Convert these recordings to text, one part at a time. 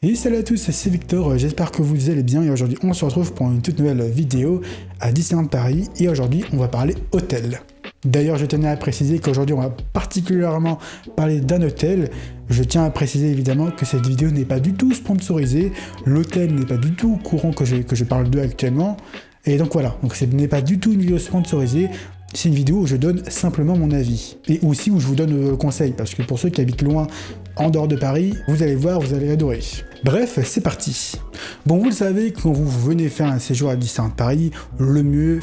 Et salut à tous, c'est Victor, j'espère que vous allez bien et aujourd'hui on se retrouve pour une toute nouvelle vidéo à Disneyland Paris et aujourd'hui on va parler hôtel. D'ailleurs je tenais à préciser qu'aujourd'hui on va particulièrement parler d'un hôtel. Je tiens à préciser évidemment que cette vidéo n'est pas du tout sponsorisée, l'hôtel n'est pas du tout au courant que je parle d'eux actuellement. Et donc voilà, donc ce n'est pas du tout une vidéo sponsorisée. C'est une vidéo où je donne simplement mon avis. Et aussi où je vous donne conseils, parce que pour ceux qui habitent loin, en dehors de Paris, vous allez voir, vous allez adorer. Bref, c'est parti. Bon, vous le savez, quand vous venez faire un séjour à Disneyland Paris, le mieux,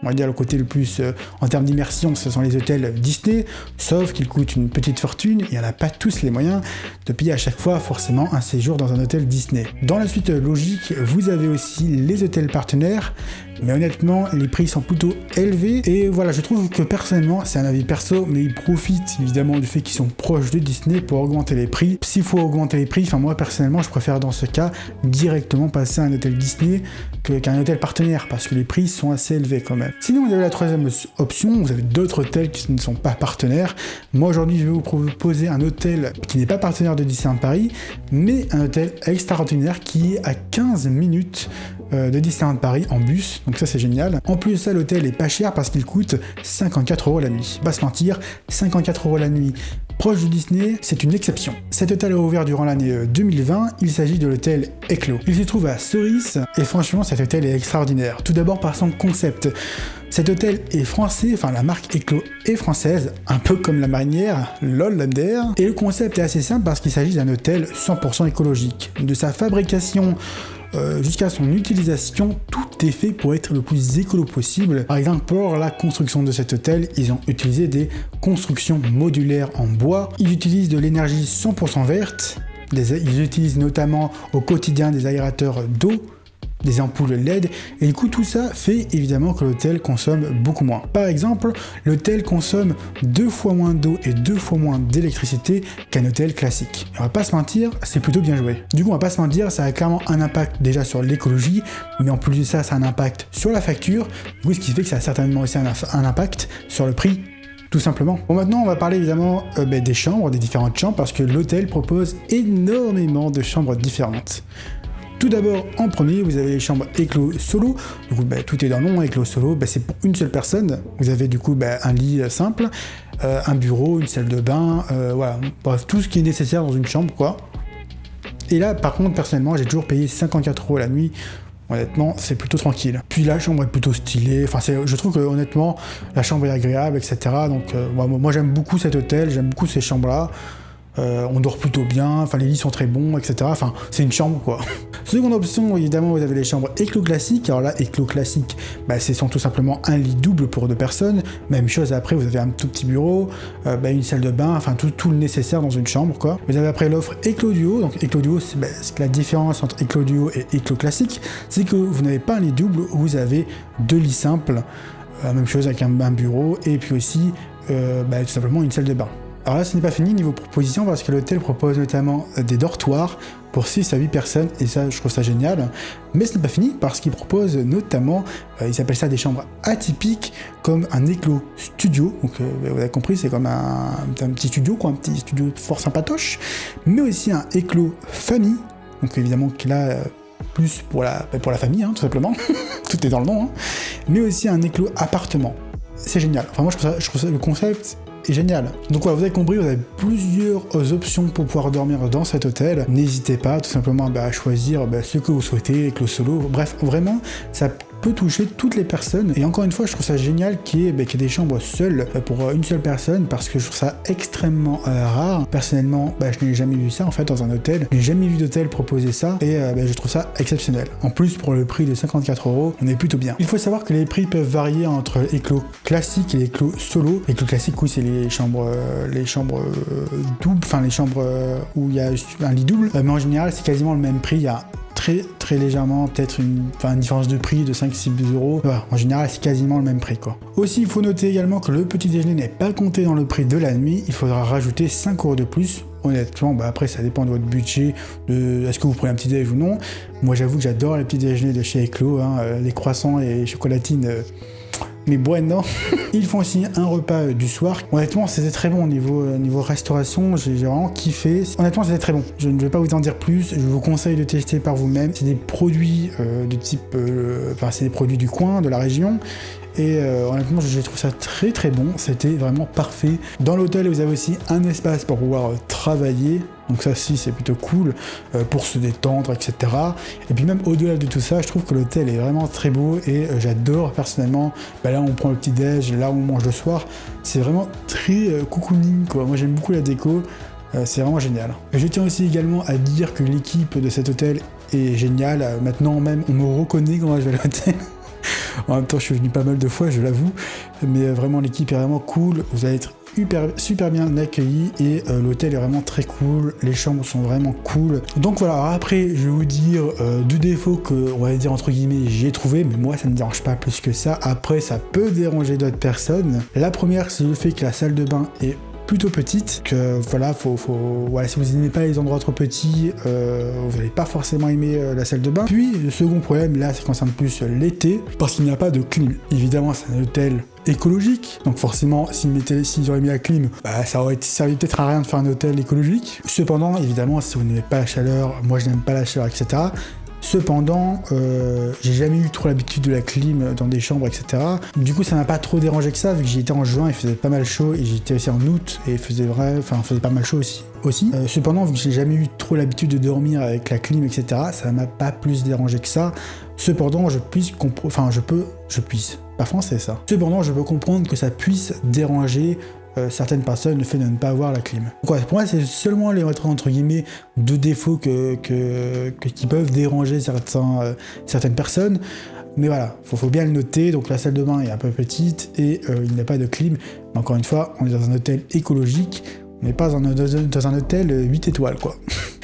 on va dire le côté le plus en termes d'immersion, ce sont les hôtels Disney, sauf qu'ils coûtent une petite fortune et il n'y en a pas tous les moyens de payer à chaque fois forcément un séjour dans un hôtel Disney. Dans la suite logique, vous avez aussi les hôtels partenaires, mais honnêtement, les prix sont plutôt élevés et voilà, je trouve que personnellement, c'est un avis perso, mais ils profitent évidemment du fait qu'ils sont proches de Disney pour augmenter les prix. S'il faut augmenter les prix, moi personnellement, je préfère dans ce cas directement passer à un hôtel Disney qu'un hôtel partenaire parce que les prix sont assez élevés quand même. Sinon, vous avez la troisième option, vous avez d'autres hôtels qui ne sont pas partenaires. Moi aujourd'hui, je vais vous proposer un hôtel qui n'est pas partenaire de Disneyland Paris, mais un hôtel extraordinaire qui est à 15 minutes de Disneyland Paris en bus, donc ça c'est génial. En plus de ça, l'hôtel est pas cher parce qu'il coûte 54 € la nuit. Pas se mentir, 54 € la nuit proche de Disney, c'est une exception. Cet hôtel est ouvert durant l'année 2020, il s'agit de l'hôtel Eclos. Il se trouve à Cerise et franchement cet hôtel est extraordinaire. Tout d'abord par son concept. Cet hôtel est français, la marque Eclos est française, un peu comme la marinière l'Hollander. Et le concept est assez simple parce qu'il s'agit d'un hôtel 100% écologique. De sa fabrication jusqu'à son utilisation, tout est fait pour être le plus écolo possible. Par exemple, pour la construction de cet hôtel, ils ont utilisé des constructions modulaires en bois. Ils utilisent de l'énergie 100% verte. Ils utilisent notamment au quotidien des aérateurs d'eau, des ampoules LED, et du coup tout ça fait évidemment que l'hôtel consomme beaucoup moins. Par exemple, l'hôtel consomme 2 fois moins d'eau et 2 fois moins d'électricité qu'un hôtel classique. Et on va pas se mentir, c'est plutôt bien joué. Du coup, on va pas se mentir, ça a clairement un impact déjà sur l'écologie, mais en plus de ça, ça a un impact sur la facture, du coup, ce qui fait que ça a certainement aussi un impact sur le prix. Tout simplement. Bon, maintenant on va parler évidemment des chambres, des différentes chambres, parce que l'hôtel propose énormément de chambres différentes. Tout d'abord, en premier, vous avez les chambres Eclos Solo. Du coup, tout est dans le nom, Eclos Solo, c'est pour une seule personne. Vous avez du coup un lit simple, un bureau, une salle de bain, voilà, bref, tout ce qui est nécessaire dans une chambre, quoi. Et là, par contre, personnellement, j'ai toujours payé 54 € la nuit. Honnêtement, c'est plutôt tranquille. Puis la chambre est plutôt stylée. Je trouve que honnêtement, la chambre est agréable, etc. Donc, moi, j'aime beaucoup cet hôtel, j'aime beaucoup ces chambres-là. On dort plutôt bien, les lits sont très bons, etc. C'est une chambre, quoi. Seconde option, évidemment, vous avez les chambres Eclos classiques. Alors là, Eclos classiques, ce sont tout simplement un lit double pour 2 personnes. Même chose, après, vous avez un tout petit bureau, une salle de bain, tout le nécessaire dans une chambre, quoi. Vous avez après l'offre Eclos Duo. Donc Eclos Duo, c'est la différence entre Eclos Duo et Eclos classique, c'est que vous n'avez pas un lit double, vous avez 2 lits simples. Même chose avec un bureau, et puis aussi, tout simplement une salle de bain. Alors là, ce n'est pas fini niveau proposition parce que l'hôtel propose notamment des dortoirs pour 6 à 8 personnes et ça, je trouve ça génial. Mais ce n'est pas fini parce qu'il propose notamment, ils appellent ça des chambres atypiques comme un Eclos Studio. Donc vous avez compris, c'est comme un petit studio, quoi, un petit studio fort sympatoche. Mais aussi un Eclos Famille, donc évidemment qui est là plus pour la famille, tout simplement. Tout est dans le nom. Mais aussi un Eclos Appartement. C'est génial. Moi, je trouve ça le concept est génial. Donc voilà, vous avez compris, vous avez plusieurs options pour pouvoir dormir dans cet hôtel. N'hésitez pas tout simplement à choisir ce que vous souhaitez, Eclos Solo. Bref, vraiment, ça peut toucher toutes les personnes. Et encore une fois, je trouve ça génial qu'il y ait des chambres seules pour une seule personne parce que je trouve ça extrêmement rare. Personnellement, je n'ai jamais vu ça en fait dans un hôtel. Je n'ai jamais vu d'hôtel proposer ça et je trouve ça exceptionnel. En plus, pour le prix de 54 €, on est plutôt bien. Il faut savoir que les prix peuvent varier entre Eclos classique et Eclos Solo. Eclos classique, oui, c'est les chambres doubles, les chambres où il y a un lit double. Mais en général, c'est quasiment le même prix. Il y a très légèrement, peut-être une différence de prix de 5-6 €. Voilà, en général, c'est quasiment le même prix, quoi. Aussi, il faut noter également que le petit déjeuner n'est pas compté dans le prix de la nuit. Il faudra rajouter 5 € de plus. Honnêtement, après, ça dépend de votre budget, est-ce que vous prenez un petit déj ou non. Moi, j'avoue que j'adore les petits déjeuners de chez Eclos, les croissants et les chocolatines. mais bueno. Ils font aussi un repas du soir. Honnêtement, c'était très bon niveau restauration. J'ai vraiment kiffé. Honnêtement, c'était très bon. Je ne vais pas vous en dire plus. Je vous conseille de tester par vous-même. C'est des produits de type... c'est des produits du coin, de la région. Et honnêtement, je trouve ça très très bon. C'était vraiment parfait. Dans l'hôtel, vous avez aussi un espace pour pouvoir travailler. Donc ça aussi, c'est plutôt cool pour se détendre, etc. Et puis même au-delà de tout ça, je trouve que l'hôtel est vraiment très beau et j'adore personnellement. Là, on prend le petit-déj, là, on mange le soir. C'est vraiment très cocooning, quoi. Moi, j'aime beaucoup la déco. C'est vraiment génial. Et je tiens aussi également à dire que l'équipe de cet hôtel est géniale. Maintenant, même, on me reconnaît quand je vais à l'hôtel. En même temps, je suis venu pas mal de fois, je l'avoue, mais vraiment l'équipe est vraiment cool. Vous allez être super bien accueillis et l'hôtel est vraiment très cool. Les chambres sont vraiment cool. Donc voilà. Après, je vais vous dire deux défauts que, on va dire entre guillemets, j'ai trouvé, mais moi ça me dérange pas plus que ça. Après, ça peut déranger d'autres personnes. La première, c'est le fait que la salle de bain est plutôt petite, que voilà, voilà, si vous n'aimez pas les endroits trop petits, vous n'allez pas forcément aimer la salle de bain. Puis le second problème, là, ça concerne plus l'été, parce qu'il n'y a pas de clim. Évidemment, c'est un hôtel écologique, donc forcément, s'ils auraient mis la clim, ça aurait servi peut-être à rien de faire un hôtel écologique. Cependant, évidemment, si vous n'aimez pas la chaleur, moi je n'aime pas la chaleur, etc. Cependant, j'ai jamais eu trop l'habitude de la clim dans des chambres, etc. Du coup, ça m'a pas trop dérangé que ça, vu que j'y étais en juin, il faisait pas mal chaud, et j'étais aussi en août, et il faisait pas mal chaud aussi. Cependant, vu que j'ai jamais eu trop l'habitude de dormir avec la clim, etc., ça m'a pas plus dérangé que ça. Cependant, je peux comprendre que ça puisse déranger certaines personnes le fait de ne pas avoir la clim. Donc, pour moi, c'est seulement les entre guillemets deux défauts qui peuvent déranger certaines personnes. Mais voilà, faut bien le noter. Donc la salle de bain est un peu petite et il n'y a pas de clim. Mais encore une fois, on est dans un hôtel écologique. On n'est pas dans un hôtel 8 étoiles, quoi.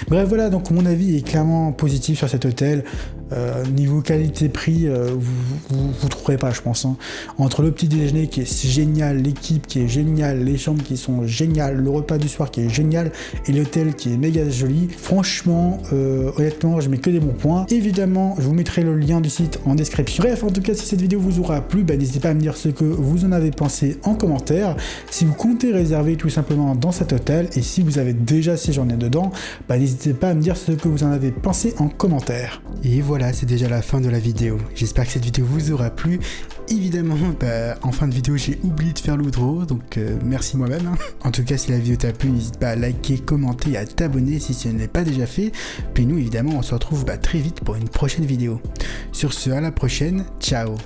Bref, voilà, donc mon avis est clairement positif sur cet hôtel. Niveau qualité-prix, vous trouverez pas, je pense. Hein. Entre le petit déjeuner qui est génial, l'équipe qui est géniale, les chambres qui sont géniales, le repas du soir qui est génial et l'hôtel qui est méga joli. Franchement, honnêtement, je mets que des bons points. Évidemment, je vous mettrai le lien du site en description. Bref, en tout cas, si cette vidéo vous aura plu, n'hésitez pas à me dire ce que vous en avez pensé en commentaire. Si vous comptez réserver tout simplement dans cet hôtel et si vous avez déjà séjourné dedans, n'hésitez pas à me dire ce que vous en avez pensé en commentaire. Et voilà, c'est déjà la fin de la vidéo. J'espère que cette vidéo vous aura plu. Évidemment, en fin de vidéo, j'ai oublié de faire l'outro, donc merci moi-même. Hein. En tout cas, si la vidéo t'a plu, n'hésite pas à liker, commenter et à t'abonner si ce n'est pas déjà fait. Puis nous, évidemment, on se retrouve très vite pour une prochaine vidéo. Sur ce, à la prochaine. Ciao.